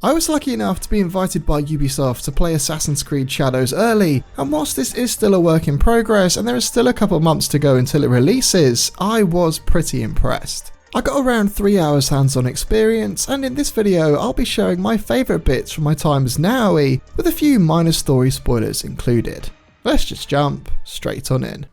I was lucky enough to be invited by Ubisoft to play Assassin's Creed Shadows early, and whilst this is still a work in progress and there is still a couple months to go until it releases, I was pretty impressed. I got around 3 hours hands-on experience, and in this video I'll be sharing my favourite bits from my time as Naoie, with a few minor story spoilers included. Let's just jump straight on in.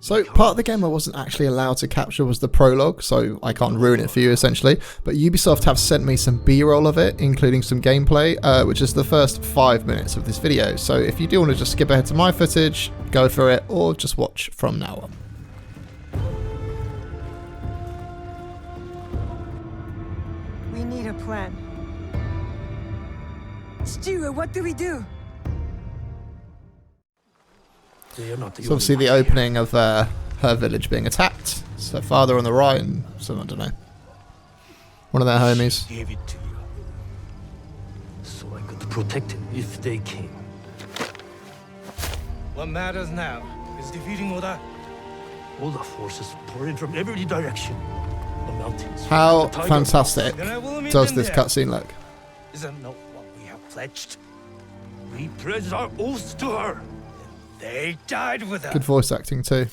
So part of the game I wasn't actually allowed to capture was the prologue, so I can't ruin it for you essentially, but Ubisoft have sent me some B-roll of it, including some gameplay, which is the first 5 minutes of this video, so if you do want to just skip ahead to my footage, go for it, or just watch from now on. We need a plan. Stu, what do we do? So obviously the opening of her village being attacked. It's her father on the right and some, I don't know, one of their homies. She gave it to you, so I could protect him if they came. What matters now is defeating Oda. All the forces pour in from every direction. The mountains. How fantastic does this cutscene look? Isn't that what we have pledged? We pledged our oaths to her. They died with her. Good voice acting too.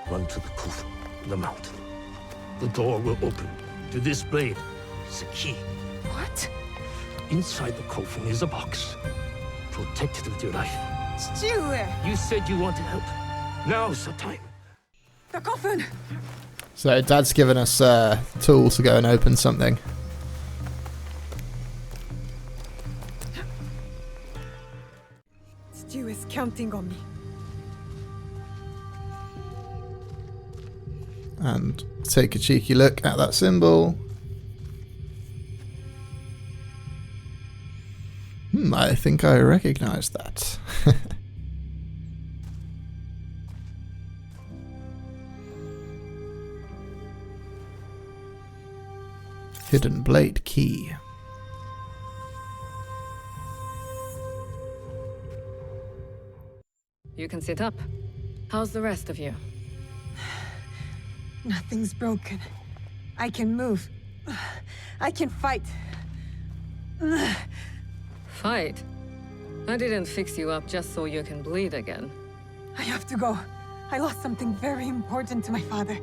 Run to the Kufa, the mountain. The door will open. To this blade is a key. What? Inside the coffin is a box. Protect it with your life. Stu! You said you wanted help. Now's the time. The coffin! So Dad's given us tools to go and open something. Stu is counting on me. And take a cheeky look at that symbol. I think I recognise that. Hidden blade key. You can sit up. How's the rest of you? Nothing's broken. I can move. I can fight. Fight? I didn't fix you up just so you can bleed again. I have to go. I lost something very important to my father.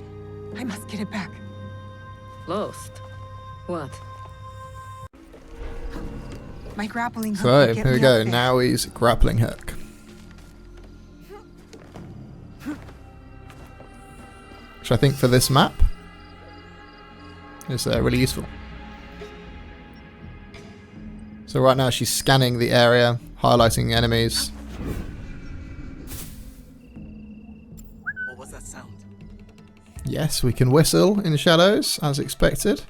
I must get it back. Lost? What? My grappling hook. So will get here we me go. up there. Naoie's grappling hook. Which I think for this map is really useful. So right now she's scanning the area, highlighting enemies. What was that sound? Yes, we can whistle in shadows, as expected.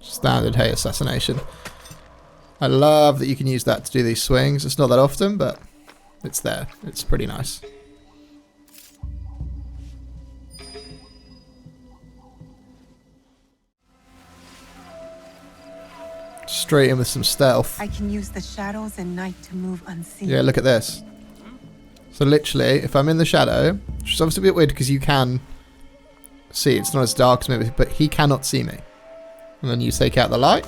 Standard hey assassination. I love that you can use that to do these swings. It's not that often, but it's there. It's pretty nice. Straight in with some stealth. I can use the shadows and night to move unseen. Yeah, look at this. So literally, if I'm in the shadow, which is obviously a bit weird because you can see, it's not as dark as maybe, but he cannot see me. And then you take out the light,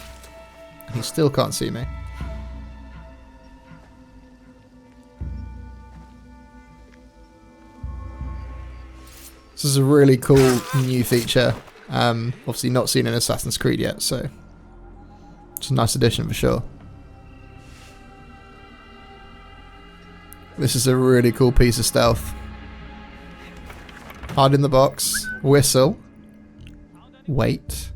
and he still can't see me. This is a really cool new feature. Obviously not seen in Assassin's Creed yet, so it's a nice addition for sure. This is a really cool piece of stealth. Hide in the box, whistle, wait.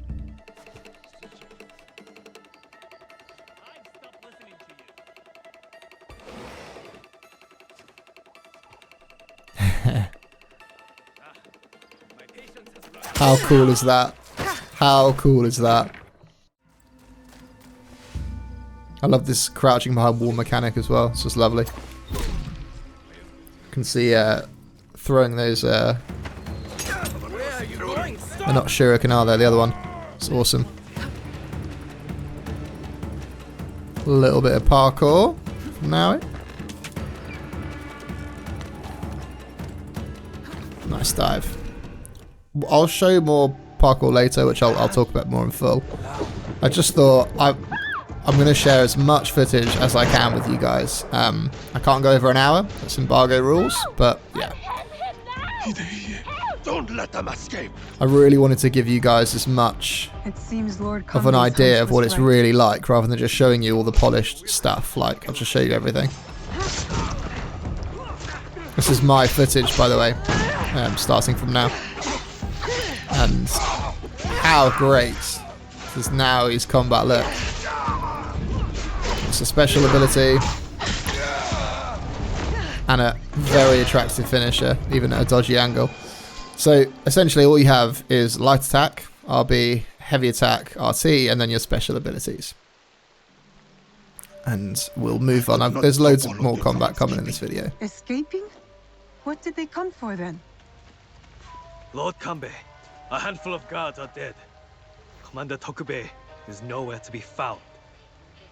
How cool is that? How cool is that? I love this crouching behind wall mechanic as well. It's just lovely. You can see throwing those. They're not shuriken, are they? The other one. It's awesome. A little bit of parkour from Naoie. Nice dive. I'll show you more parkour later, which I'll talk about more in full. I just thought I'm going to share as much footage as I can with you guys. I can't go over an hour. That's embargo rules, but yeah. Don't let them escape. I really wanted to give you guys as much It seems Lord of an Conway's idea hunch of what was it's right. really like, rather than just showing you all the polished stuff. Like, I'll just show you everything. This is my footage, by the way, starting from now. And how great is Naoie's combat look. It's a special ability and a very attractive finisher, even at a dodgy angle. So essentially all you have is light attack, RB, heavy attack, RT, and then your special abilities. And we'll move on. There's loads of more combat coming in this video. Escaping? What did they come for then? Lord Kanbei, a handful of guards are dead. Commander Tokubei is nowhere to be found.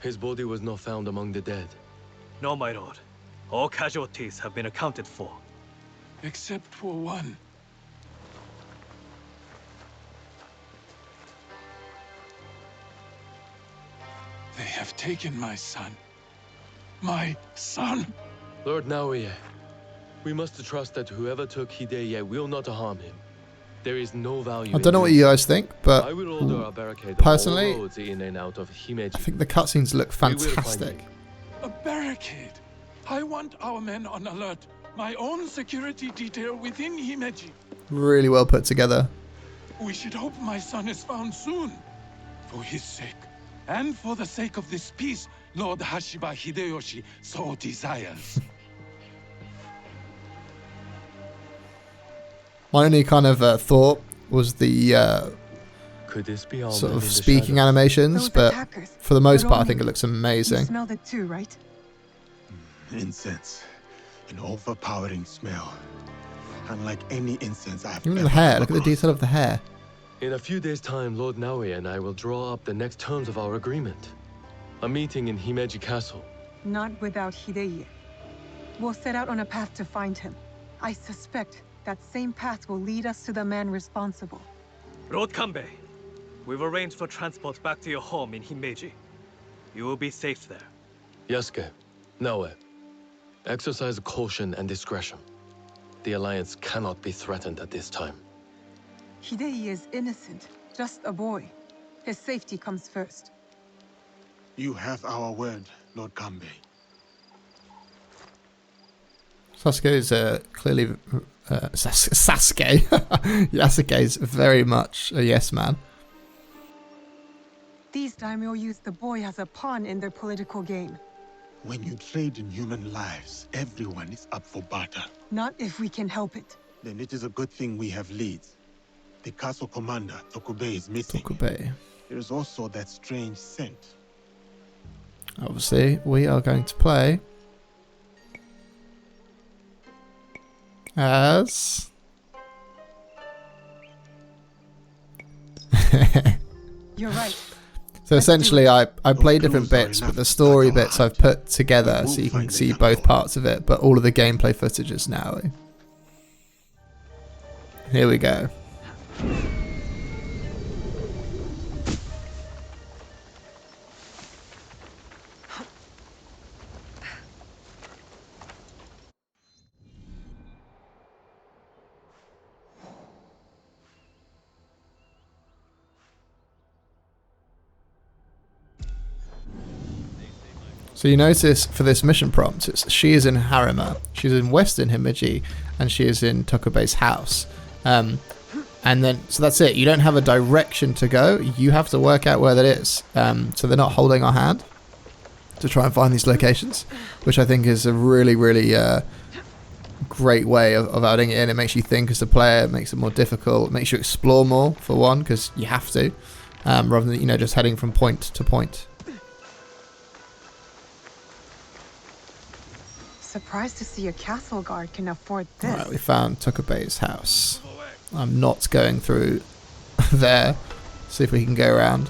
His body was not found among the dead. No, my lord. All casualties have been accounted for. Except for one. They have taken my son. My son! Lord Naoie, we must trust that whoever took Hideye will not harm him. There is no value. I don't know what you guys think, but I will order a barricade personally, all roads in and out of Himeji. I think the cutscenes look We will find fantastic. him. A barricade! I want our men on alert. My own security detail within Himeji. Really well put together. We should hope my son is found soon. For his sake, and for the sake of this peace Lord Hashiba Hideyoshi so desires. My only kind of thought was the Could this be our sort men of in the speaking shadows? animations, Those but attackers. for the most But part I only think it looks You amazing. smelled it too, right? Incense. An overpowering smell. Unlike any incense I've Even ever the hair, come look at the across. detail of the hair. In a few days' time, Lord Naoie and I will draw up the next terms of our agreement. A meeting in Himeji Castle. Not without Hideye. We'll set out on a path to find him. I suspect that same path will lead us to the man responsible. Lord Kanbei, we've arranged for transport back to your home in Himeji. You will be safe there. Yasuke, Naoe, exercise caution and discretion. The Alliance cannot be threatened at this time. Hideye is innocent, just a boy. His safety comes first. You have our word, Lord Kanbei. Sasuke is clearly... Sasuke. Yasuke is very much a yes man. These daimyo use the boy as a pawn in their political game. When you trade in human lives, everyone is up for barter. Not if we can help it. Then it is a good thing we have leads. The castle commander, Tokubei, is missing. Tokubei. There is also that strange scent. Obviously, we are going to play as... You're right. So essentially, I play different bits, but the story bits I've put together so you can see both parts of it, but all of the gameplay footage is now. Here we go. So you notice for this mission prompt, she is in Harima, she's in Western Himeji, and she is in Tokubei's house. And then, so that's it. You don't have a direction to go. You have to work out where that is. So they're not holding our hand to try and find these locations, which I think is a really, really great way of adding it in. It makes you think as a player. It makes it more difficult. It makes you explore more, for one, because you have to, rather than, you know, just heading from point to point. Surprised to see a castle guard can afford this. Right, we found Tokubei's house. I'm not going through there. See if we can go around.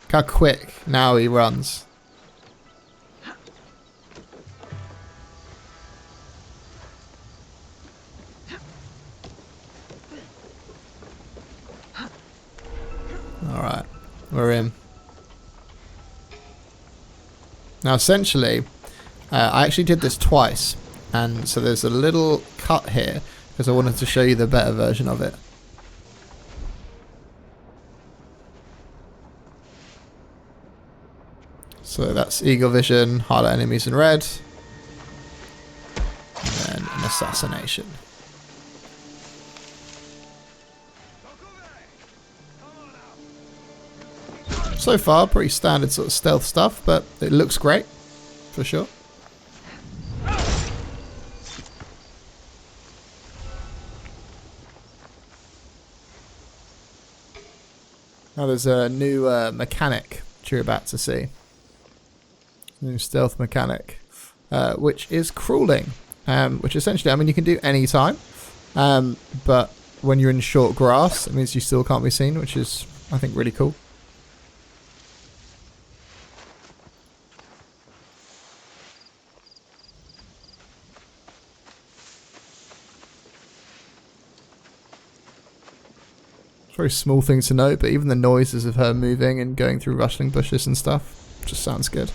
Look how quick now he runs. we're in. Now essentially, I actually did this twice, and so there's a little cut here because I wanted to show you the better version of it. So that's Eagle Vision, highlight enemies in red, and then an assassination. So far, pretty standard sort of stealth stuff, but it looks great, for sure. Now there's a new mechanic which you're about to see. New stealth mechanic, which is crawling, which essentially, I mean, you can do any time, but when you're in short grass, it means you still can't be seen, which is, I think, really cool. Very small thing to note, but even the noises of her moving and going through rustling bushes and stuff just sounds good.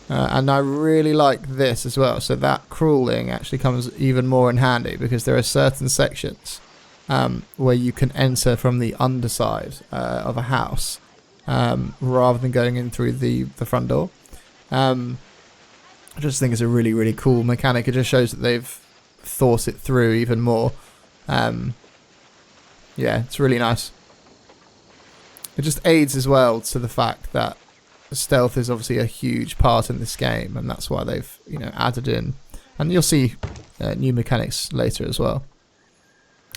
And I really like this as well. So that crawling actually comes even more in handy because there are certain sections where you can enter from the underside of a house rather than going in through the front door. I just think it's a really, really cool mechanic. It just shows that they've thought it through even more. Yeah, it's really nice. It just aids as well to the fact that stealth is obviously a huge part in this game, and that's why they've, you know, added in. And you'll see new mechanics later as well.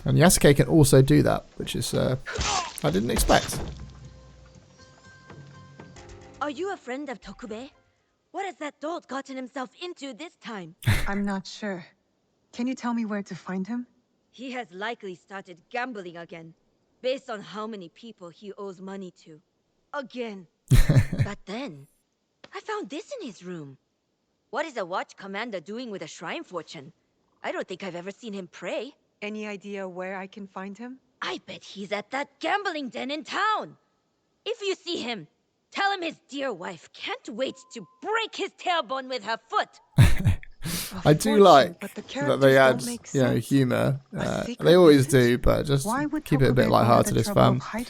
And Yasuke can also do that, which is I didn't expect. Are you a friend of Tokubei? What has that dolt gotten himself into this time? I'm not sure. Can you tell me where to find him? He has likely started gambling again, based on how many people he owes money to. Again. But then, I found this in his room. What is a watch commander doing with a shrine fortune? I don't think I've ever seen him pray. Any idea where I can find him? I bet he's at that gambling den in town. If you see him, tell him his dear wife can't wait to break his tailbone with her foot. I do like that they add, you know, humour. They always do, but just keep it a bit lighthearted as fun. I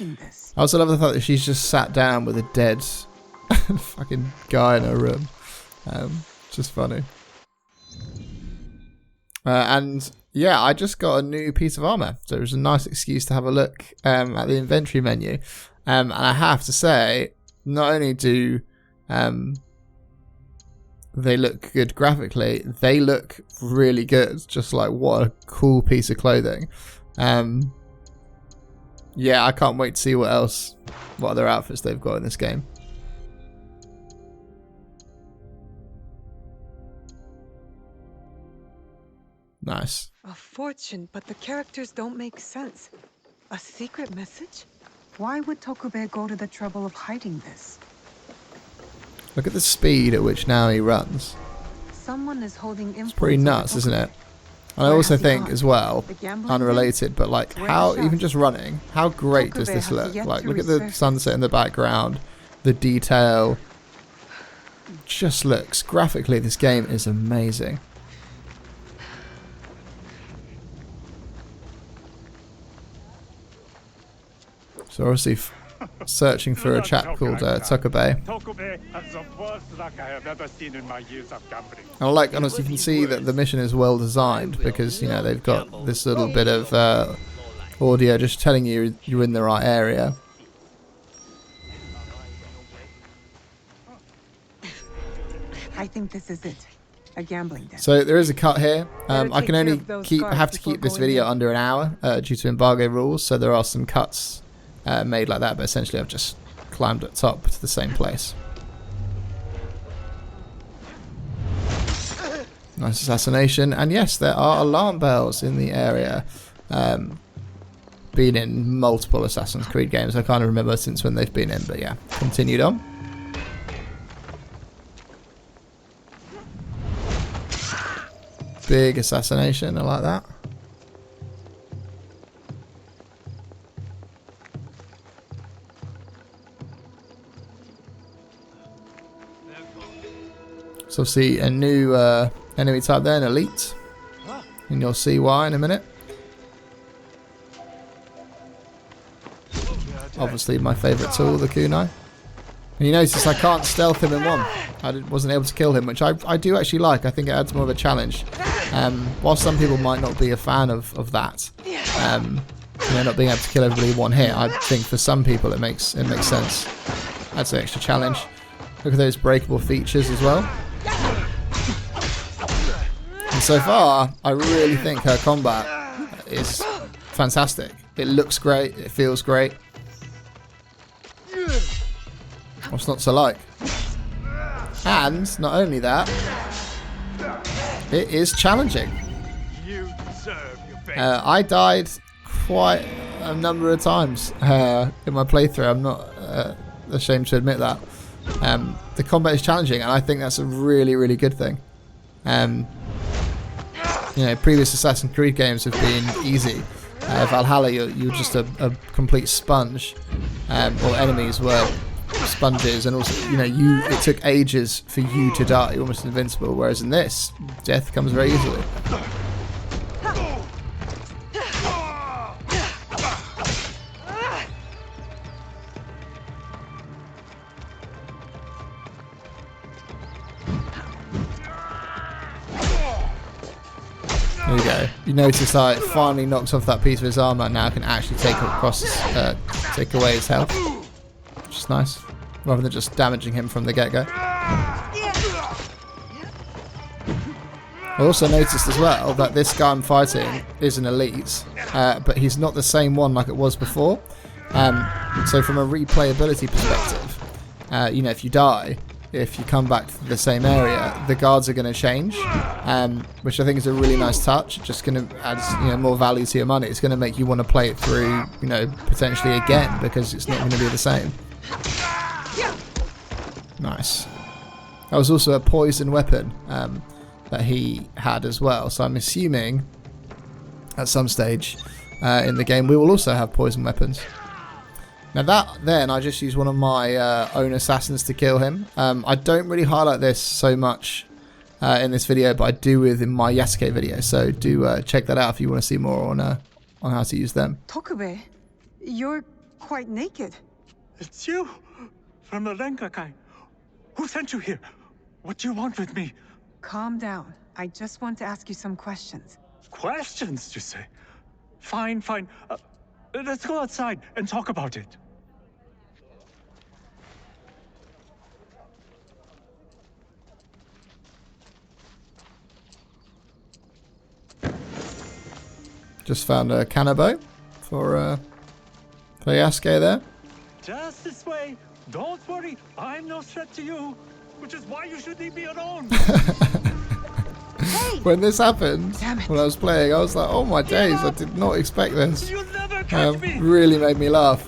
also love the fact that she's just sat down with a dead fucking guy in her room. Just funny. And yeah, I just got a new piece of armour, so it was a nice excuse to have a look at the inventory menu. And I have to say, not only do they look good graphically, they look really good. Just like, what a cool piece of clothing. Yeah, I can't wait to see what other outfits they've got in this game. Nice. A fortune, but the characters don't make sense. A secret message? Why would Tokubei go to the trouble of hiding this? Look at the speed at which Naoie runs. Someone is holding It's pretty nuts, isn't it? And I also think as well, unrelated, but like how, even just running, how great does this look? Like, look at the sunset in the background, the detail. Just looks, graphically, this game is amazing. So obviously searching for a chap called Tokubei. Tokubei has the worst luck I have ever seen in my years of gambling. And I like, honestly, you can see that the mission is well designed because, you know, they've got this little bit of audio just telling you you're in the right area. I think this is it. A gambling den. So there is a cut here. I can only have to keep this video under an hour due to embargo rules. So there are some cuts made like that, but essentially I've just climbed up top to the same place. Nice assassination, and yes, there are alarm bells in the area. Been in multiple Assassin's Creed games. I can't remember since when they've been in, but yeah, continued on. Big assassination, I like that. So obviously a new enemy type there, an elite. And you'll see why in a minute. Obviously my favourite tool, the kunai. And you notice I can't stealth him in one. I wasn't able to kill him, which I do actually like. I think it adds more of a challenge. While some people might not be a fan of that, not being able to kill everybody in one hit, I think for some people it makes sense. That's an extra challenge. Look at those breakable features as well. And so far, I really think her combat is fantastic. It looks great. It feels great. What's not to like? And not only that, it is challenging. I died quite a number of times in my playthrough. I'm not ashamed to admit that. The combat is challenging, and I think that's a really, really good thing. Previous Assassin's Creed games have been easy. Valhalla, you're just a complete sponge, or enemies were sponges, and also it took ages for you to die. You're almost invincible, whereas in this, death comes very easily. There you go. You notice I finally knocked off that piece of his armor. Now I can actually take away his health, which is nice, rather than just damaging him from the get-go. I also noticed as well that this guy I'm fighting is an elite, but he's not the same one like it was before. So from a replayability perspective, if you die, if you come back to the same area, the guards are going to change, which I think is a really nice touch. Just going to add more value to your money. It's going to make you want to play it through, potentially again, because it's not going to be the same. Nice. That was also a poison weapon that he had as well. So I'm assuming at some stage in the game we will also have poison weapons. Now then I just use one of my own assassins to kill him. I don't really highlight this so much in this video, but I do in my Yasuke video. So do check that out if you want to see more on how to use them. Tokubei, you're quite naked. It's you from the Renkakai. Who sent you here? What do you want with me? Calm down. I just want to ask you some questions. Questions, you say? Fine. Let's go outside and talk about it. Just found a Kanabo for Yasuke there. Just this way. Don't worry, I'm no threat to you, which is why you should leave me alone. When this happened, Damn it. when I was playing, I was like, oh my days, I did not expect this. You'll never catch me. Really made me laugh.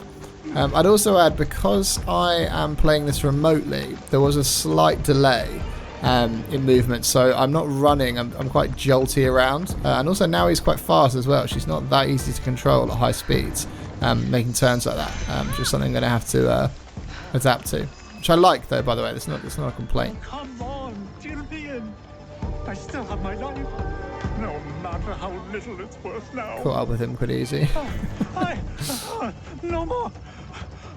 I'd also add, because I am playing this remotely, there was a slight delay in movement, so I'm not running, I'm quite jolty around, and also now he's quite fast as well. She's not that easy to control at high speeds, making turns like that, which is something I'm going to have to adapt to, which I like though, by the way. It's not a complaint. Come on, deal me in. I still have my life, no matter how little it's worth now. Caught up with him quite easy. No more.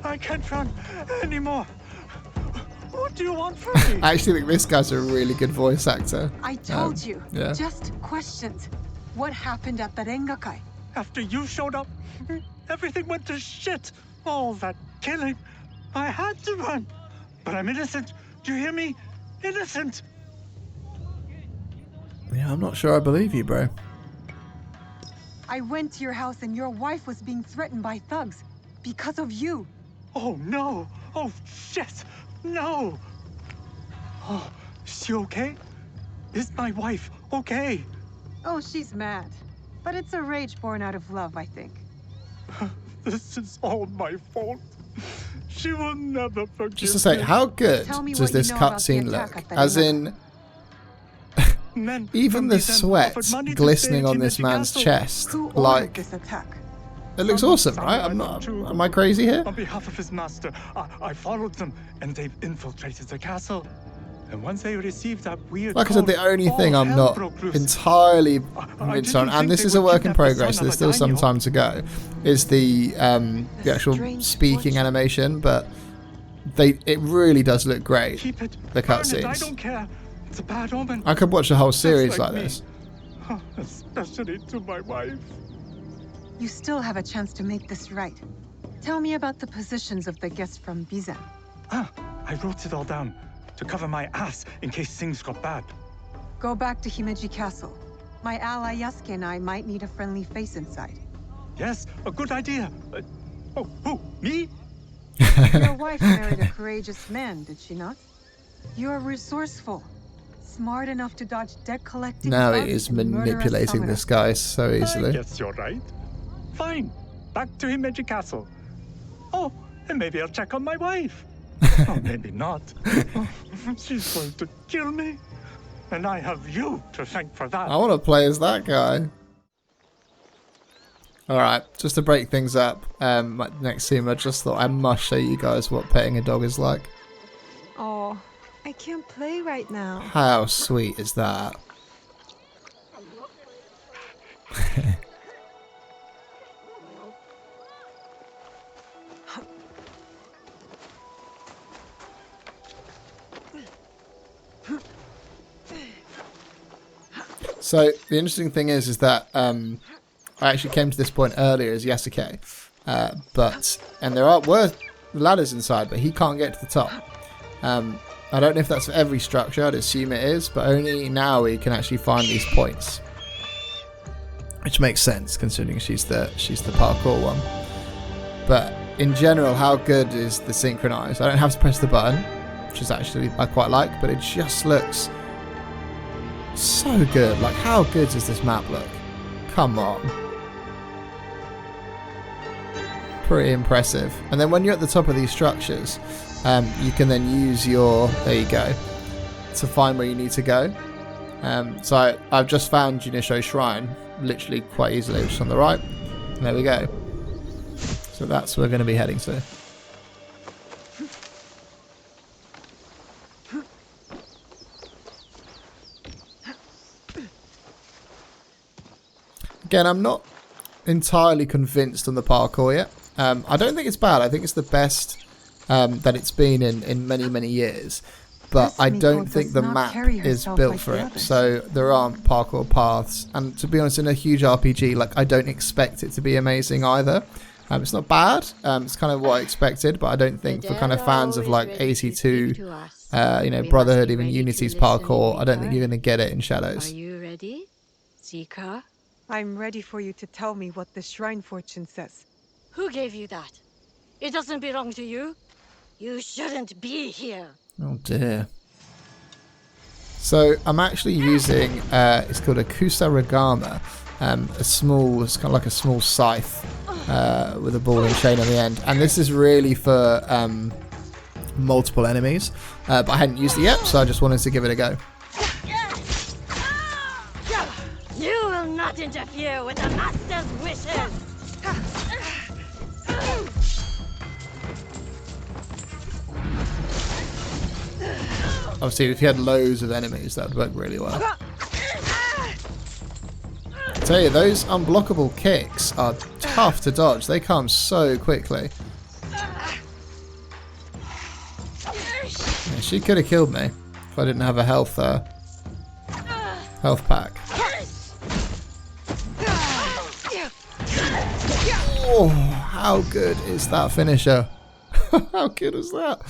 I can't run anymore. What do you want from me? I actually think this guy's a really good voice actor. I told you. Yeah. Just questions. What happened at the Rengakai? After you showed up, everything went to shit. All that killing. I had to run. But I'm innocent. Do you hear me? Innocent. Yeah, I'm not sure I believe you, bro. I went to your house and your wife was being threatened by thugs. Because of you. Oh, no. Oh, shit. No. Oh, is she okay? Is my wife okay? Oh, she's mad. But it's a rage born out of love, I think. This is all my fault. She will never forgive Just to say, me. how good Tell me does what you this know about the cutscene attack look? at the As Rengakai. in, Men even from the these sweat offered money to glistening stay on in this man's Castle. chest, Who ordered like, this attack? it looks awesome, right? Am I crazy here? On behalf of his master, I followed them, and they've infiltrated the castle. And once they received that weird Like I said, the code, only all thing I'm hell not broke loose. entirely I convinced didn't on, and think this they is a would work in kidnap the progress, son so there's of a still some daimyo. time to go, is the actual strange speaking fortune. animation, but it really does look great, Keep it. the Burn it, I cutscenes. don't care. It's a bad omen. I could watch a whole series like like me. this. Especially to my wife. You still have a chance to make this right. Tell me about the positions of the guests from Bizan. I wrote it all down to cover my ass in case things got bad. Go back to Himeji Castle. My ally Yasuke and I might need a friendly face inside. Yes, a good idea. Who? Me? Your wife married a courageous man, did she not? You're resourceful. Smart enough to dodge debt collecting. Now thugs it is and murderous manipulating this summoners. guy so I easily. guess you're right. Fine. Back to Himeji Castle. Oh, and maybe I'll check on my wife. Or maybe not. She's going to kill me. And I have you to thank for that. I want to play as that guy. Alright, just to break things up, my next scene, I just thought I must show you guys what petting a dog is like. Oh, I can't play right now. How sweet is that? So the interesting thing is that I actually came to this point earlier as Yasuke, and there were ladders inside, but he can't get to the top. I don't know if that's for every structure. I'd assume it is, but only Naoie can actually find these points, which makes sense considering she's the parkour one. But in general, how good is the synchronize? I don't have to press the button, which is actually I quite like, but it just looks so good. Like, how good does this map look? Come on. Pretty impressive. And then when you're at the top of these structures, you can then use your, there you go, to find where you need to go. So I've just found Junisho Shrine literally quite easily, just on the right. And there we go. So that's where we're going to be heading to. Again, I'm not entirely convinced on the parkour yet. I don't think it's bad. I think it's the best that it's been in many, many years. But I don't think the map is built for it. So there aren't parkour paths. And to be honest, in a huge RPG, like, I don't expect it to be amazing either. It's not bad. It's kind of what I expected, but I don't think for kind of fans of like 82, Brotherhood, even Unity's parkour, I don't think you're going to get it in Shadows. Are you ready, Zika? I'm ready for you to tell me what the shrine fortune says. Who gave you that? It doesn't belong to you. You shouldn't be here. Oh dear. So I'm actually using, it's called a Kusarigama, it's kind of like a small scythe with a ball and chain on the end. And this is really for multiple enemies, but I hadn't used it yet, so I just wanted to give it a go. You will not interfere with the Master's wishes! Obviously, if you had loads of enemies, that would work really well. I tell you, those unblockable kicks are tough to dodge. They come so quickly. Yeah, she could have killed me if I didn't have a health pack. Oh, how good is that finisher? How good is that?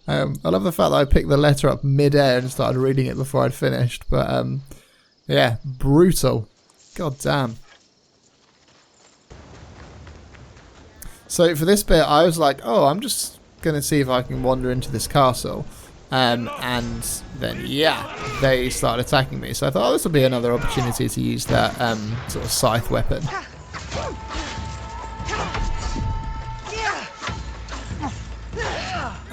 I love the fact that I picked the letter up mid-air and started reading it before I'd finished. But yeah, brutal. God damn. So for this bit, I was like, oh, I'm just going to see if I can wander into this castle. And then, yeah, they started attacking me. So I thought, oh, this will be another opportunity to use that sort of scythe weapon.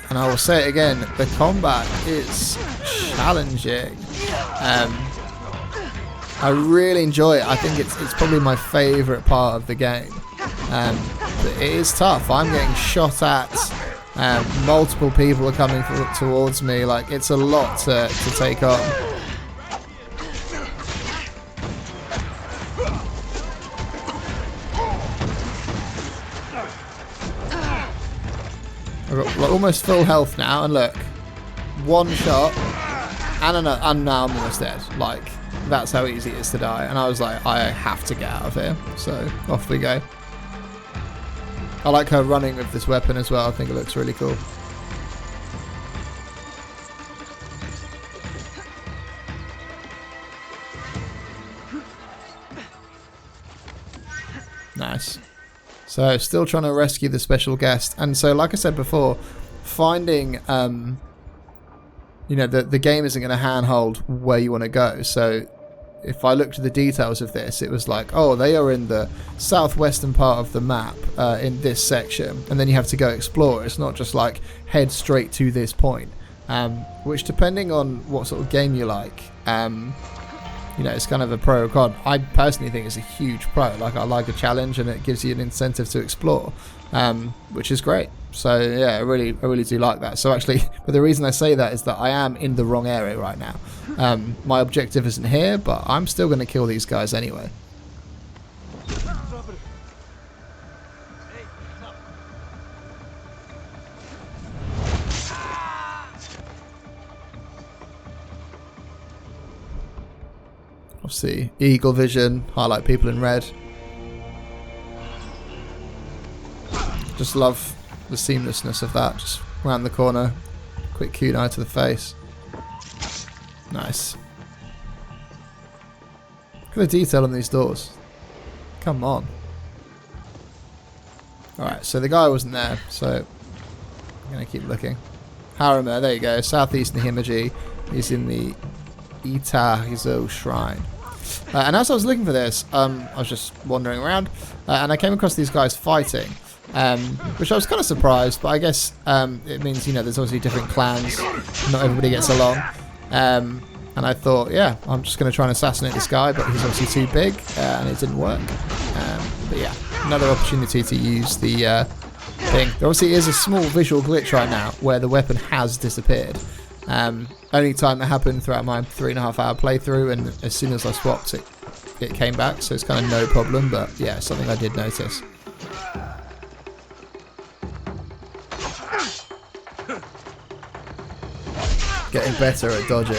And I will say it again, the combat is challenging. I really enjoy it. I think it's probably my favourite part of the game. But it is tough. I'm getting shot at Multiple people are coming towards me. Like, it's a lot to take on. I've got like, almost full health now, and look, one shot, and now I'm almost dead. Like, that's how easy it is to die. And I was like, I have to get out of here. So off we go. I like her running with this weapon as well. I think it looks really cool. Nice. So still trying to rescue the special guest. And so like I said before, finding you know, the game isn't going to handhold where you want to go. So if I looked at the details of this, it was like, oh, they are in the southwestern part of the map in this section, and then you have to go explore. It's not just like head straight to this point, which depending on what sort of game you like, you know, it's kind of a pro or con. I personally think it's a huge pro. Like, I like a challenge, and it gives you an incentive to explore, which is great. So yeah, I really do like that. So actually, but the reason I say that is that I am in the wrong area right now. My objective isn't here, but I'm still going to kill these guys anyway. Obviously, eagle vision, highlight people in red. Just love the seamlessness of that. Just round the corner, quick kunai to the face. Nice. Look at the detail on these doors. Come on. Alright, so the guy wasn't there, so I'm going to keep looking. Harima, there you go. Southeastern Himeji. He's in the Itahizo Shrine. And as I was looking for this, I was just wandering around, and I came across these guys fighting, which I was kind of surprised, but I guess it means, you know, there's obviously different clans, not everybody gets along, and I thought, yeah, I'm just going to try and assassinate this guy, but he's obviously too big, and it didn't work. But yeah, another opportunity to use the thing. There obviously is a small visual glitch right now where the weapon has disappeared. Only time that happened throughout my 3.5 hour playthrough, and as soon as I swapped it came back, so it's kind of no problem, but yeah, something I did notice. Getting better at dodging.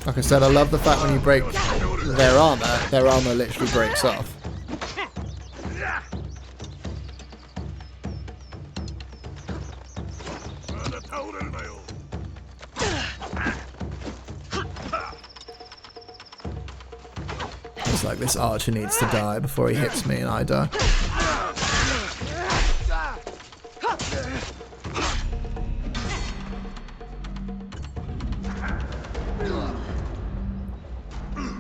Like I said, I love the fact when you break their armor literally breaks off. It's like this archer needs to die before he hits me and I die.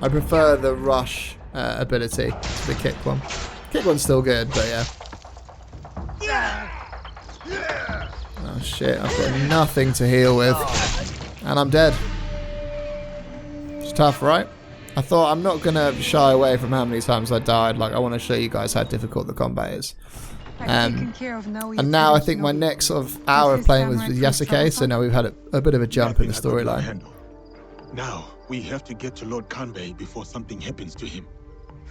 I prefer the rush ability to the kick one. Kick one's still good, but yeah. Oh shit, I've got nothing to heal with. And I'm dead. It's tough, right? I thought I'm not going to shy away from how many times I died. Like, I want to show you guys how difficult the combat is. And now I think my next sort of hour of playing was with Yasuke, so now we've had a bit of a jump in the storyline. Now, we have to get to Lord Kanbei before something happens to him.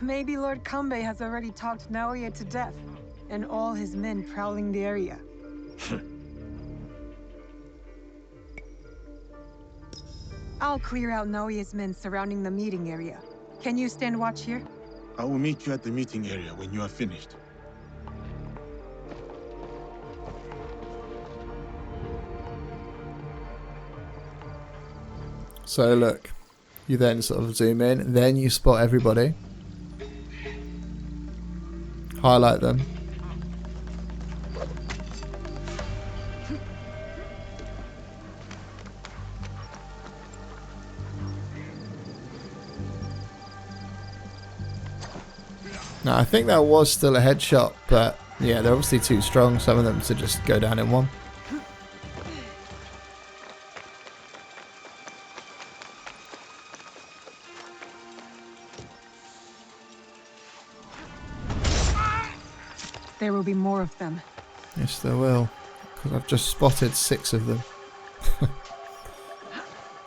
Maybe Lord Kanbei has already talked Naoie to death, and all his men prowling the area. I'll clear out Naoie's men surrounding the meeting area. Can you stand watch here? I will meet you at the meeting area when you are finished. So look, you then sort of zoom in, then you spot everybody. Highlight them. Now, I think that was still a headshot, but yeah, they're obviously too strong, some of them, to just go down in one. of them. Yes, there will. Because I've just spotted 6 of them.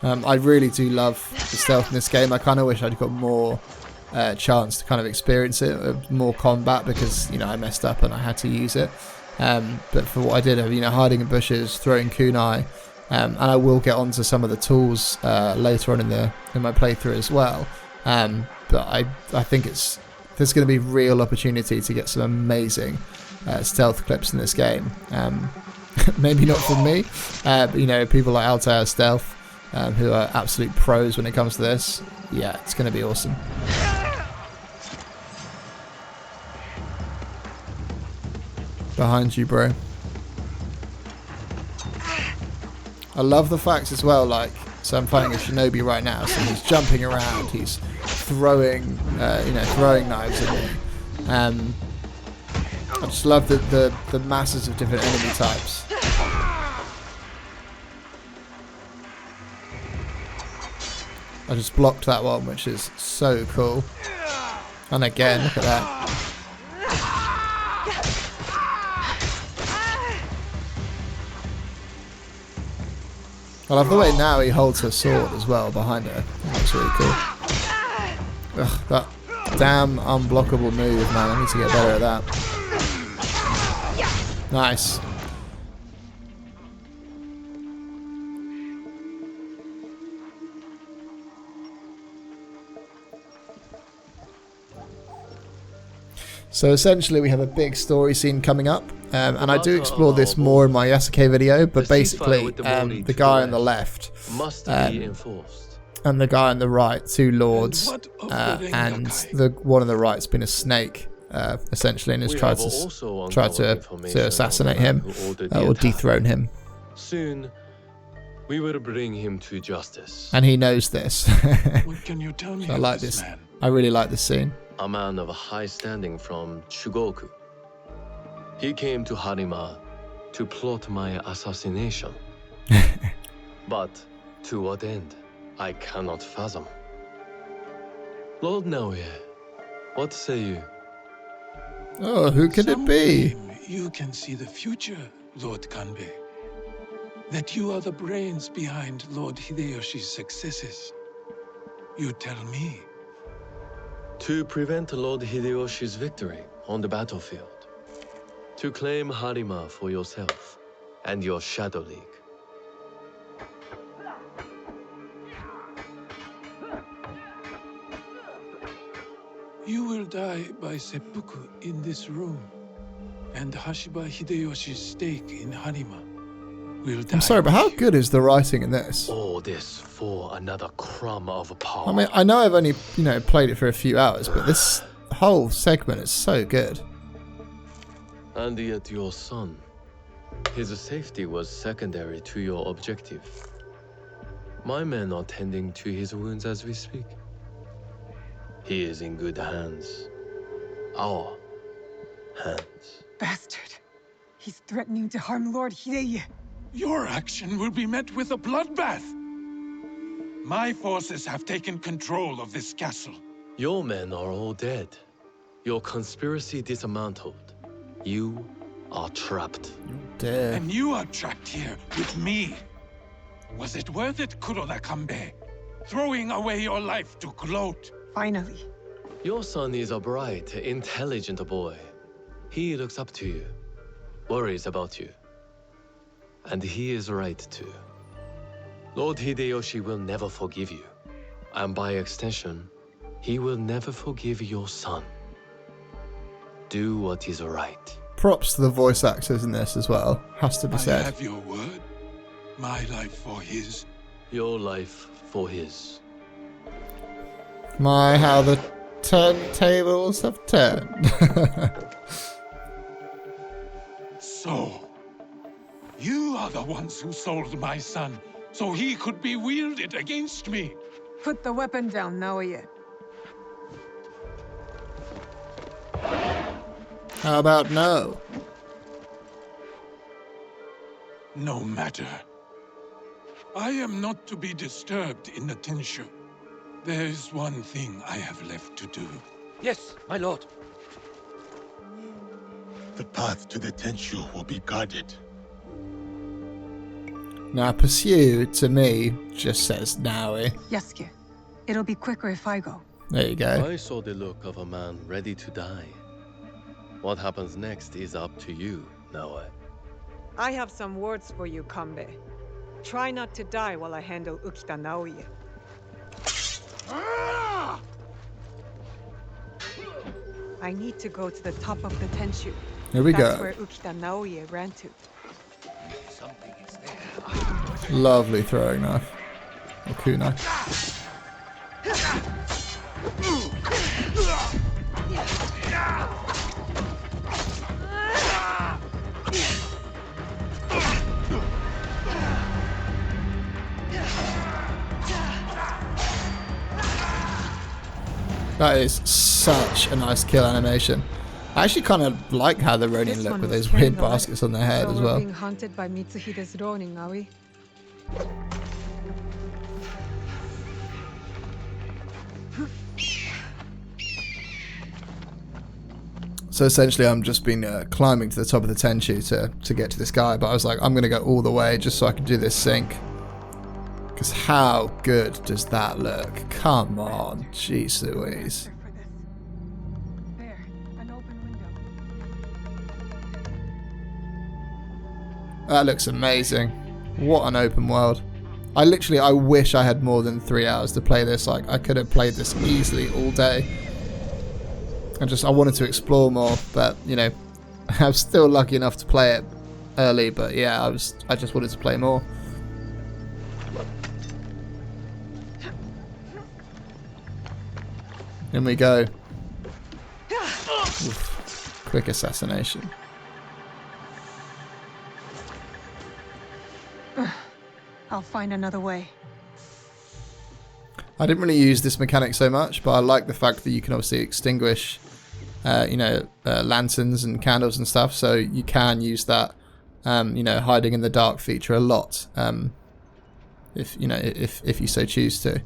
I really do love the stealth in this game. I kind of wish I'd got more chance to kind of experience it, more combat, because, you know, I messed up and I had to use it. But for what I did, you know, hiding in bushes, throwing kunai, and I will get onto some of the tools later on in my playthrough as well. But I think there's going to be real opportunity to get some amazing stealth clips in this game. Maybe not from me, but, you know, people like Altair Stealth, who are absolute pros when it comes to this. Yeah, it's going to be awesome. Behind you, bro. I love the fact as well, like, so I'm fighting a shinobi right now, so he's jumping around, he's throwing knives at me. I just love the masses of different enemy types. I just blocked that one, which is so cool. And again, look at that. I love the way now he holds her sword as well behind her. That's really cool. Ugh, that damn unblockable move, man. I need to get better at that. Nice. So essentially we have a big story scene coming up, and I do explore this more in my Yasuke video, but basically the guy on the left and the guy on the right, 2 lords, and the one on the right's been a snake, essentially, and has tried to assassinate him or dethrone him. Soon we will bring him to justice. And he knows this. What can you tell me I like this. I really like this scene. A man of high standing from Shugoku. He came to Harima to plot my assassination. But to what end? I cannot fathom. Lord Naoie, what say you? Oh, who could it be? You can see the future, Lord Kanbei. That you are the brains behind Lord Hideyoshi's successes. You tell me. To prevent Lord Hideyoshi's victory on the battlefield. To claim Harima for yourself and your Shadow League. You will die by seppuku in this room, and Hashiba Hideyoshi's stake in Harima will die. I'm sorry, but how with you. good is the writing in this? All this for another crumb of power. I mean, I know I've only, you know, played it for a few hours, but this whole segment is so good. And yet your son, his safety was secondary to your objective. My men are tending to his wounds as we speak. He is in good hands. Our hands. Bastard. He's threatening to harm Lord Hideye. Your action will be met with a bloodbath. My forces have taken control of this castle. Your men are all dead. Your conspiracy dismantled. You are trapped. Dear. And you are trapped here with me. Was it worth it, Kuroda Kanbei? Throwing away your life to gloat? Finally. Your son is a bright, intelligent boy. He looks up to you, worries about you. And he is right too. Lord Hideyoshi will never forgive you. And by extension, he will never forgive your son. Do what is right. Props to the voice actors in this as well, has to be I said. have your word. My life for his. Your life for his. My, how the turntables have turned. So, you are the ones who sold my son, so he could be wielded against me. Put the weapon down, Naoie. How about no? No matter. I am not to be disturbed in the Tenshu. There is one thing I have left to do. Yes, my lord. The path to the Tenshu will be guarded. Now, pursue, to me, just says Naoe. Yasuke, it'll be quicker if I go. There you go. I saw the look of a man ready to die. What happens next is up to you, Naoe. I have some words for you, Kanbei. Try not to die while I handle Ukita Naoie. I need to go to the top of the Tenshu. Here we That's go. where Ukita Naoie ran to. Lovely throwing knife. Or kunai. That is such a nice kill animation. I actually kind of like how the Ronin This look one with was those carrying weird the light. baskets on their head So as we're well. being hunted by Mitsuhide's Ronin, are we? So essentially I'm just been climbing to the top of the Tenshu to get to this guy, but I was like, I'm going to go all the way just so I can do this sync. Because how good does that look? Come on, jeez Louise. For this. There, an open window. That looks amazing. What an open world. I wish I had more than 3 hours to play this. Like, I could have played this easily all day. I wanted to explore more, but, you know, I was still lucky enough to play it early, but yeah, I just wanted to play more. In we go. Oof. Quick assassination. I'll find another way. I didn't really use this mechanic so much, but I like the fact that you can obviously extinguish, lanterns and candles and stuff. So you can use that, hiding in the dark feature a lot, if you so choose to.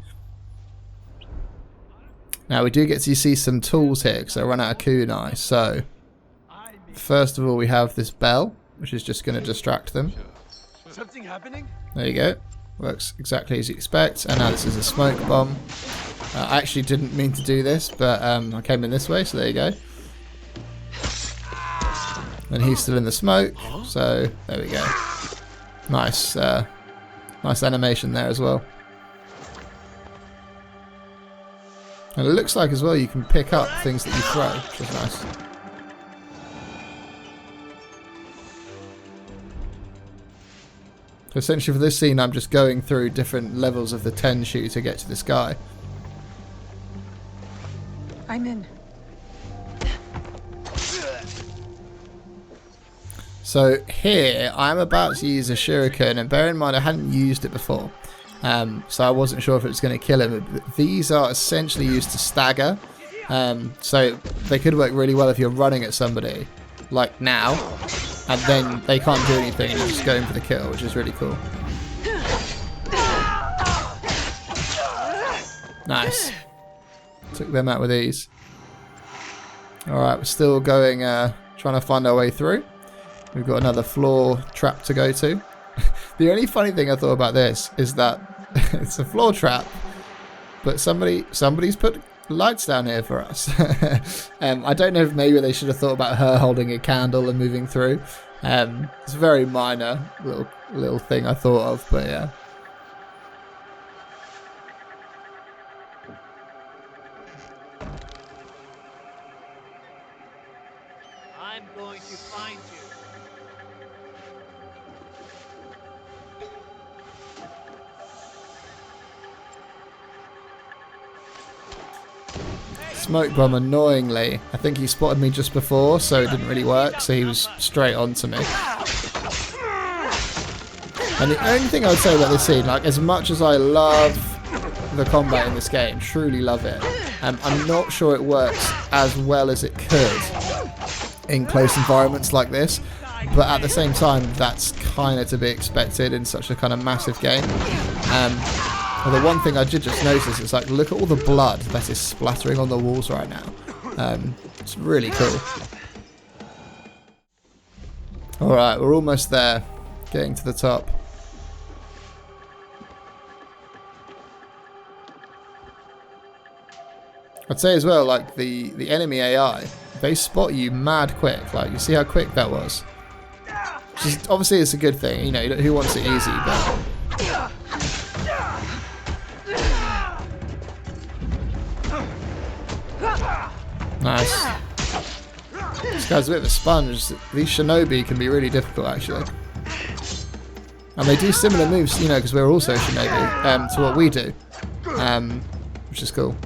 Now we do get to see some tools here because I run out of kunai. So first of all, we have this bell, which is just going to distract them. Something happening? There you go. Works exactly as you expect. And now this is a smoke bomb. I actually didn't mean to do this, but I came in this way, so there you go. And he's still in the smoke, so there we go. Nice, nice animation there as well. And it looks like as well you can pick up things that you throw, which is nice. So essentially for this scene I'm just going through different levels of the Tenshu to get to this guy. I'm in. So here I'm about to use a shuriken, and bear in mind I hadn't used it before. So I wasn't sure if it was going to kill him. But these are essentially used to stagger. So they could work really well if you're running at somebody, like now, and then they can't do anything and you're just going for the kill, which is really cool. Nice. Took them out with ease. Alright, we're still going, trying to find our way through. We've got another floor trap to go to. The only funny thing I thought about this is that it's a floor trap, but somebody's put lights down here for us. I don't know if maybe they should have thought about her holding a candle and moving through. It's a very minor little thing I thought of, but yeah. I'm going to find you. Smoke bomb, annoyingly, I think he spotted me just before, so it didn't really work, so he was straight onto me. And the only thing I would say about this scene, like, as much as I love the combat in this game, truly love it, I'm not sure it works as well as it could in close environments like this, but at the same time, that's kind of to be expected in such a kind of massive game. Well, the one thing I did just notice is, like, look at all the blood that is splattering on the walls right now. It's really cool. Alright, we're almost there. Getting to the top. I'd say as well, like, the enemy AI, they spot you mad quick. Like, you see how quick that was? Just, obviously, it's a good thing. You know, who wants it easy, but... Nice. This guy's a bit of a sponge. These shinobi can be really difficult, actually. And they do similar moves, you know, because we're also shinobi, to what we do. Which is cool.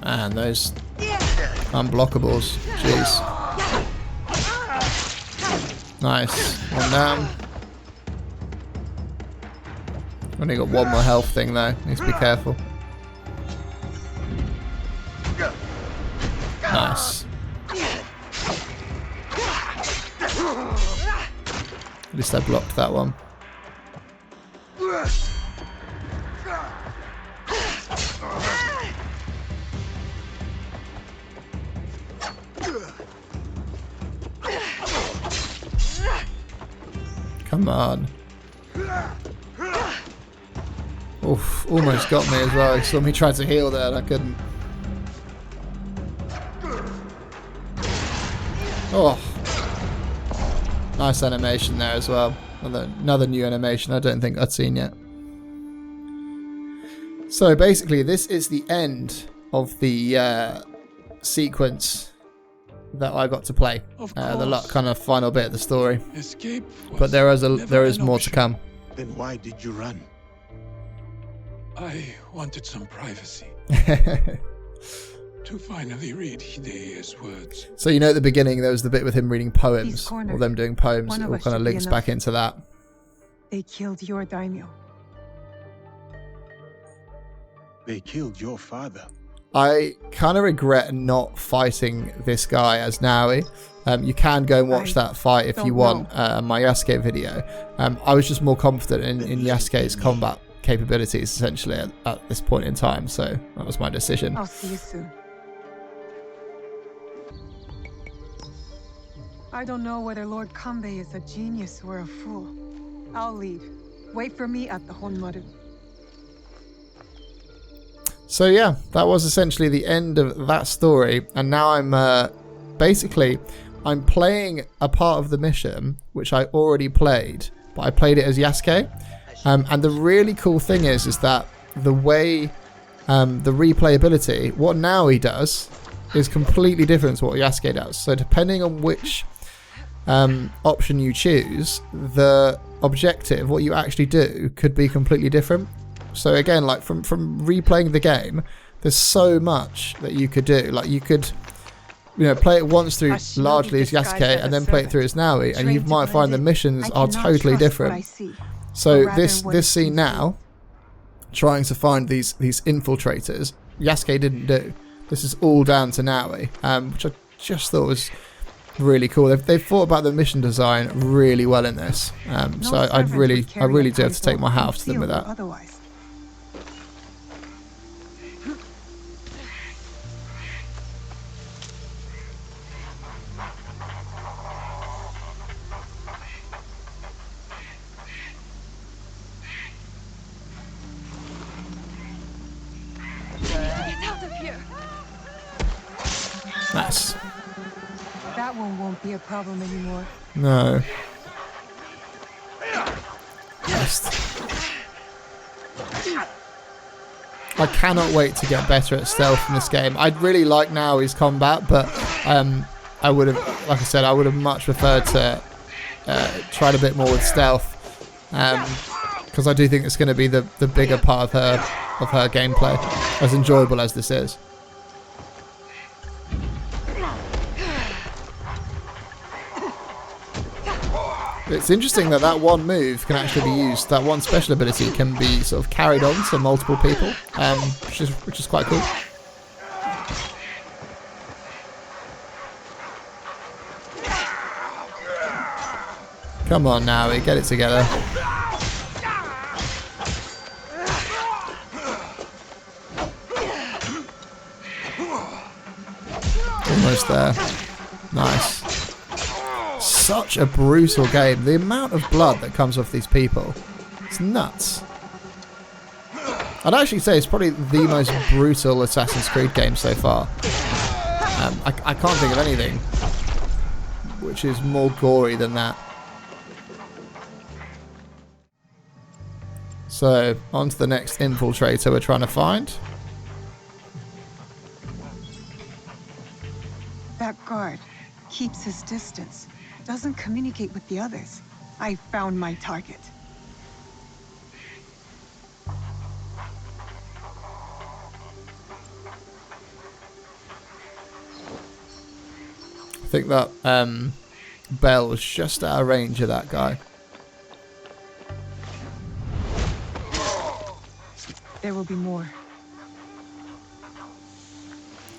Man, those unblockables. Jeez. Nice. One down. Only got one more health thing though. Needs to be careful. Nice. At least I blocked that one. Come on. Oof, almost got me as well. I saw me try to heal there and I couldn't. Oh. Nice animation there as well. Another new animation I don't think I'd seen yet. So basically this is the end of the sequence that I got to play. The kind of final bit of the story. But there is more to come. Then why did you run? I wanted some privacy. To finally read Hideya's words. So you know at the beginning there was the bit with him reading poems, or them doing poems. It all kind of links back into that. They killed your daimyo. They killed your father. I kind of regret not fighting this guy as Naoe. You can go and watch that fight if you want, my Yasuke video. I was just more confident in Yasuke's combat capabilities, essentially, at this point in time, so that was my decision. I'll see you soon. I don't know whether Lord Kanbei is a genius or a fool. I'll leave. Wait for me at the Honmaru. So yeah, that was essentially the end of that story, and now I'm basically I'm playing a part of the mission which I already played, but I played it as Yasuke. And the really cool thing is that the way the replayability, what Naoie does, is completely different to what Yasuke does. So depending on which option you choose, the objective, what you actually do, could be completely different. So again, like from replaying the game, there's so much that you could do. Like you could, you know, play it once through largely as Yasuke and then play it through as Naoie, and you might find the missions are totally different. So this scene now, trying to find these infiltrators, Yasuke didn't do. This is all down to Naoie, which I just thought was really cool. They've thought about the mission design really well in this. So I really do have to take my hat off to them with that. Nice. That one won't be a problem anymore. No. Just... I cannot wait to get better at stealth in this game. I'd really like Naoie's combat, but I would have, like I said, I would have much preferred to try a bit more with stealth, because I do think it's going to be the bigger part of her gameplay, as enjoyable as this is. It's interesting that one move can actually be used, that one special ability can be sort of carried on to multiple people, which is quite cool. Come on now, get it together. almost there. Nice. Such a brutal game. The amount of blood that comes off these people, it's nuts. I'd actually say it's probably the most brutal Assassin's Creed game so far. I can't think of anything which is more gory than that. So, on to the next infiltrator we're trying to find. That guard keeps his distance, doesn't communicate with the others. I found my target. I think that bell was just out of range of that guy. There will be more.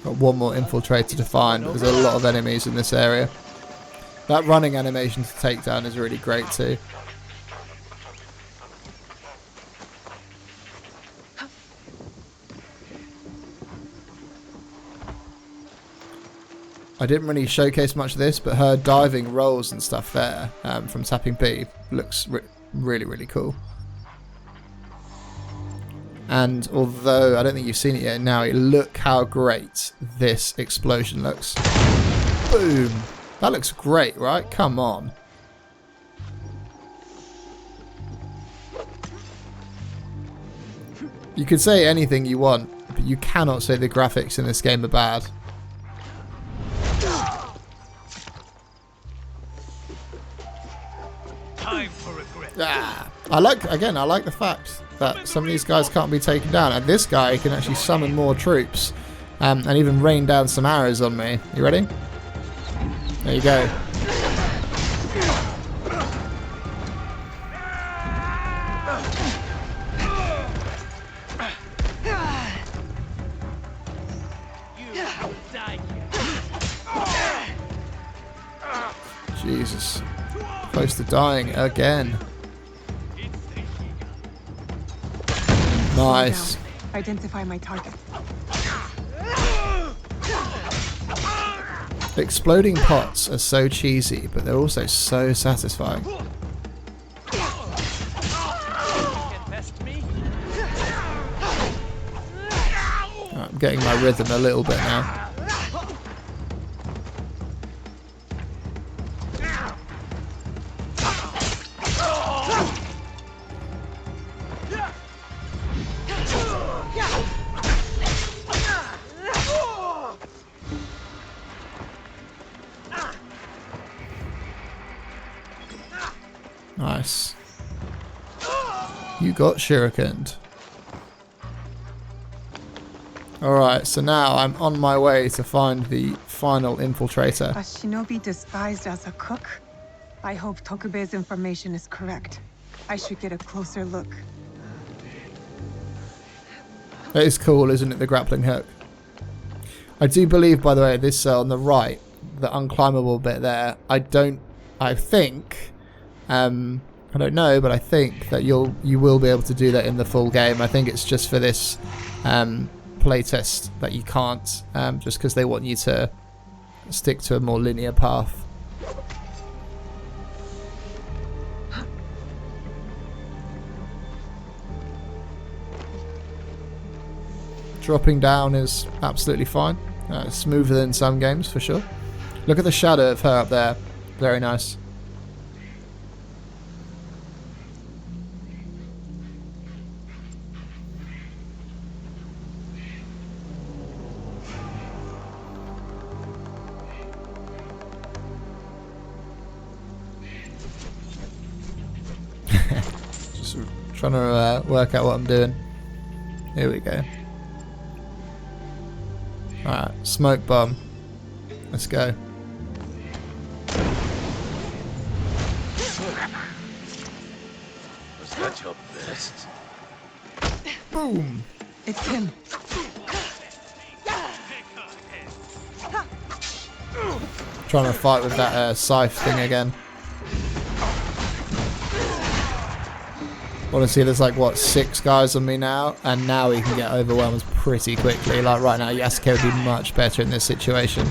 Got one more infiltrator to find. There's a lot of enemies in this area. That running animation to take down is really great too. I didn't really showcase much of this, but her diving rolls and stuff there from tapping B looks really, really cool. And although I don't think you've seen it yet, now look how great this explosion looks. Boom! That looks great, right? Come on. You could say anything you want, but you cannot say the graphics in this game are bad. Time for regret. Ah, I like the fact that some of these guys can't be taken down, and this guy can actually summon more troops and even rain down some arrows on me. You ready? There you go. Jesus. Close to dying again. Nice. Identify my target. Exploding pots are so cheesy, but they're also so satisfying. I'm getting my rhythm a little bit now. Nice. You got shurikened. Alright, so now I'm on my way to find the final infiltrator. A shinobi disguised as a cook? I hope Tokubei's information is correct. I should get a closer look. It is cool, isn't it, the grappling hook? I do believe, by the way, this on the right, the unclimbable bit there, I don't know, but I think that you will be able to do that in the full game. I think it's just for this playtest that you can't, just because they want you to stick to a more linear path. Dropping down is absolutely fine. Smoother than some games, for sure. Look at the shadow of her up there. Very nice. Just trying to work out what I'm doing. Here we go. Alright, smoke bomb. Let's go. Was that your best? Boom! It's him. Trying to fight with that scythe thing again. Honestly, there's like, what, 6 guys on me now? And now he can get overwhelmed pretty quickly. Like right now, Yasuke would be much better in this situation.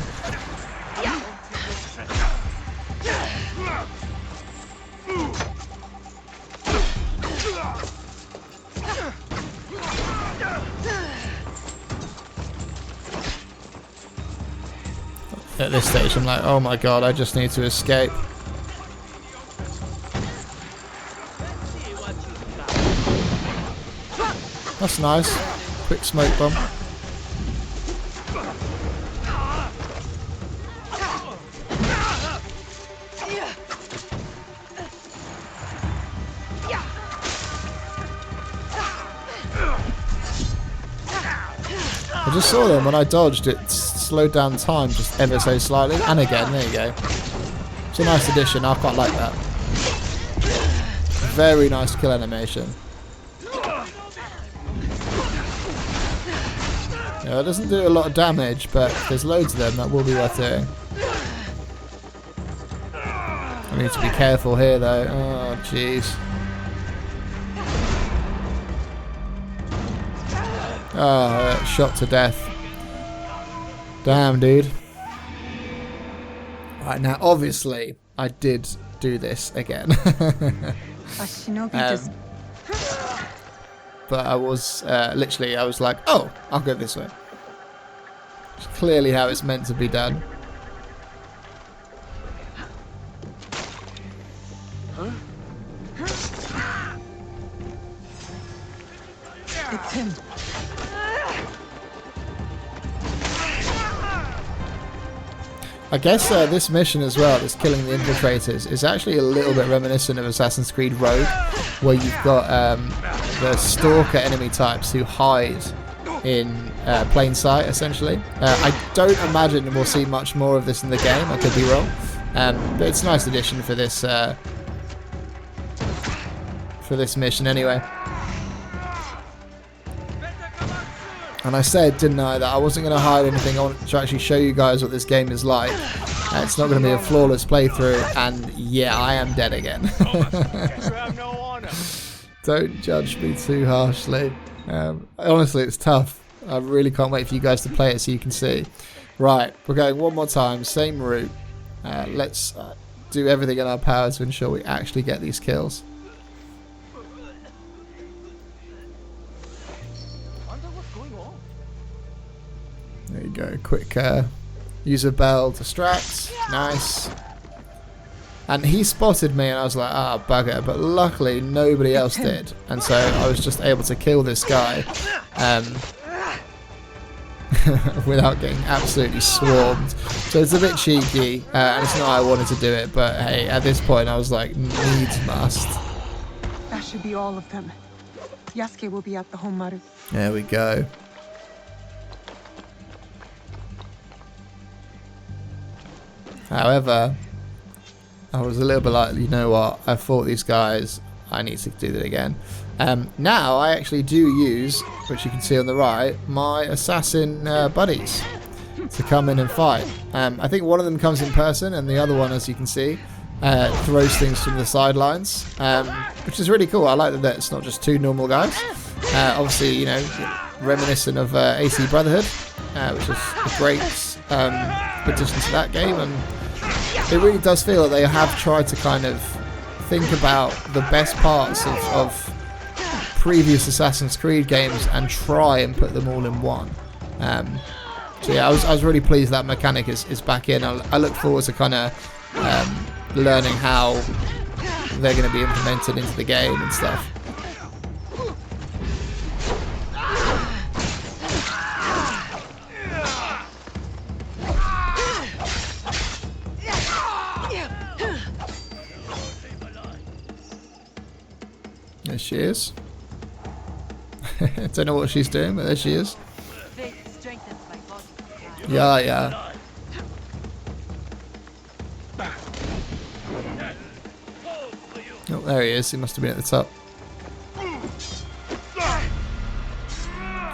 at this stage. I'm like, oh my god, I just need to escape. That's nice. Quick smoke bomb. I just saw them when I dodged, it slowed down time just ever so slightly. And again, there you go. It's a nice addition, I quite like that. Very nice kill animation. Yeah, it doesn't do a lot of damage, but there's loads of them that will be worth doing. I need to be careful here though. Oh, jeez. Oh, shot to death. Damn, dude. Right, now obviously I did do this again. But I was literally, I was like, oh, I'll go this way. It's clearly how it's meant to be done. It's him. I guess this mission as well, this killing the infiltrators, is actually a little bit reminiscent of Assassin's Creed Rogue, where you've got the stalker enemy types who hide in plain sight, essentially. I don't imagine we'll see much more of this in the game, I could be wrong, but it's a nice addition for this mission anyway. And I said, didn't I, that I wasn't going to hide anything. I wanted to actually show you guys what this game is like. It's not going to be a flawless playthrough, and yeah, I am dead again. Don't judge me too harshly. Honestly, it's tough. I really can't wait for you guys to play it so you can see. Right, we're going one more time, same route. Let's do everything in our power to ensure we actually get these kills. There you go, quick use of bell distracts, nice. And he spotted me and I was like, ah, bugger, but luckily nobody else did. And so I was just able to kill this guy without getting absolutely swarmed. So it's a bit cheeky, and it's not how I wanted to do it, but hey, at this point I was like, needs must. That should be all of them. Yasuke will be at the Homaru. There we go. However, I was a little bit like, you know what, I fought these guys, I need to do that again. Now I actually do use, which you can see on the right, my assassin buddies to come in and fight. I think one of them comes in person and the other one, as you can see, throws things from the sidelines, which is really cool. I like that it's not just two normal guys. Obviously, you know, reminiscent of AC Brotherhood, which is a great addition to that game, and it really does feel that they have tried to kind of think about the best parts of previous Assassin's Creed games and try and put them all in one. So yeah, I was really pleased that mechanic is back in. I look forward to kind of learning how they're going to be implemented into the game and stuff. There she is. Don't know what she's doing, but there she is. Yeah, yeah. Oh, there he is. He must have been at the top.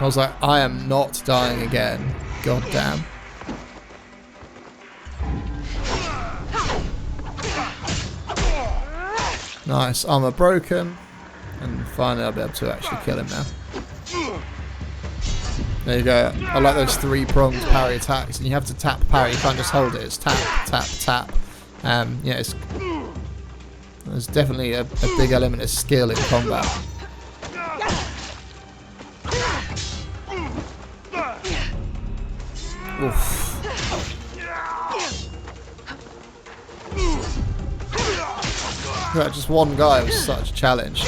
I was like, I am not dying again. God damn. Nice. Armor broken. And finally I'll be able to actually kill him now. There you go. I like those three-pronged parry attacks, and you have to tap parry. You can't just hold it. It's tap, tap, tap. Yeah, there's definitely a big element of skill in combat. Oof. That just one guy was such a challenge.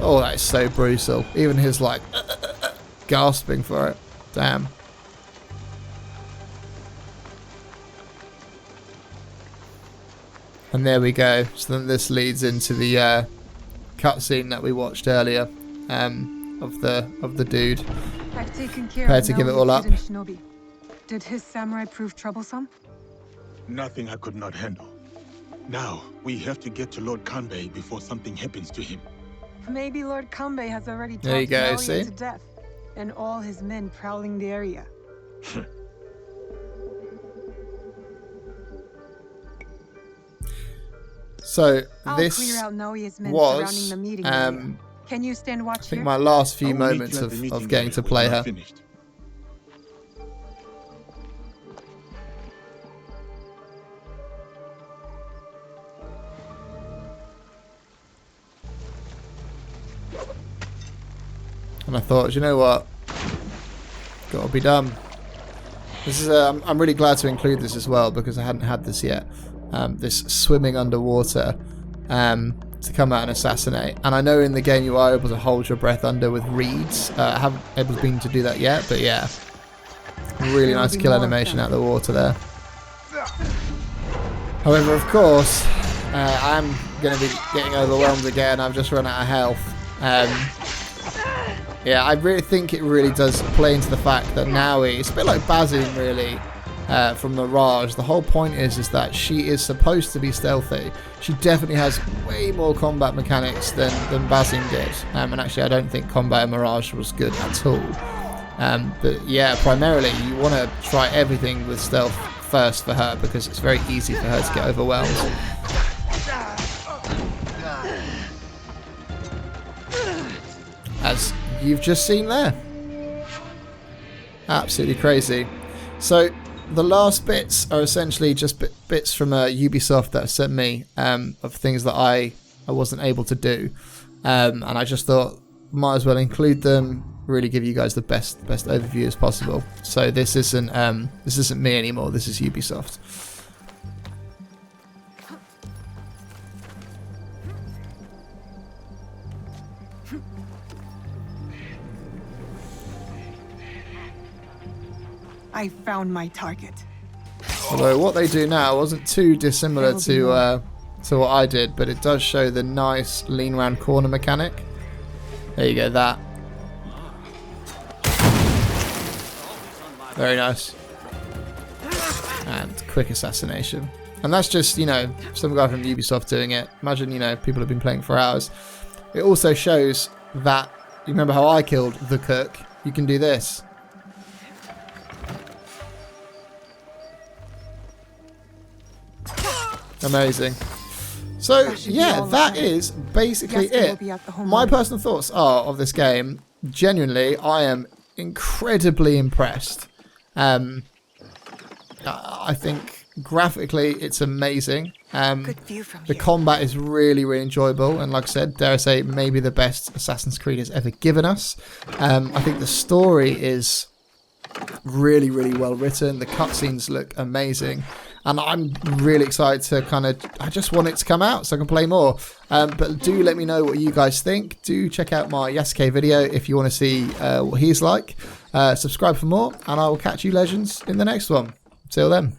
Oh, that is so brutal. Even his like gasping for it. Damn. And there we go. So then this leads into the cutscene that we watched earlier of the dude. I've taken care Prepared of to give it Naoie all up. and Shinobi. Did his samurai prove troublesome? Nothing I could not handle. Now, we have to get to Lord Kanbei before something happens to him. Maybe Lord Kanbei has already There you talked go, Naoie see? to death, and all his men prowling the area. So I'll this clear out Naoie's men was surrounding the meeting area. Can you stand watch I think here? my last few I will meet moments you at the of meeting getting area to when play I'm her. finished. And I thought, you know what? Gotta be done. This is I'm really glad to include this as well because I hadn't had this yet. This swimming underwater to come out and assassinate. And I know in the game you are able to hold your breath under with reeds. I haven't been able to do that yet, but yeah. Really nice kill animation out of the water there. However, of course, I'm going to be getting overwhelmed again. I've just run out of health. Yeah, I really think it really does play into the fact that Naoie, it's a bit like Bazin really, from Mirage. The whole point is that she is supposed to be stealthy. She definitely has way more combat mechanics than Bazin did. And actually I don't think combat in Mirage was good at all. But yeah, primarily you want to try everything with stealth first for her because it's very easy for her to get overwhelmed. As you've just seen there. Absolutely crazy. So the last bits are essentially just bits from Ubisoft that sent me of things that I wasn't able to do. And I just thought might as well include them, really give you guys the best overview as possible. So this isn't me anymore, this is Ubisoft. I found my target. Although what they do now wasn't too dissimilar to what I did, but it does show the nice lean round corner mechanic. There you go, that. Very nice. And quick assassination. And that's just, you know, some guy from Ubisoft doing it. Imagine, you know, people have been playing for hours. It also shows that, you remember how I killed the cook? You can do this. Amazing. So yeah, that is basically it. My personal thoughts are of this game. Genuinely, I am incredibly impressed. I think graphically it's amazing. The combat is really, really enjoyable, and like I said, dare I say, maybe the best Assassin's Creed has ever given us. I think the story is really, really well written. The cutscenes look amazing. And I'm really excited to I just want it to come out so I can play more. But do let me know what you guys think. Do check out my Yasuke video if you want to see what he's like. Subscribe for more, and I will catch you legends in the next one. Till then.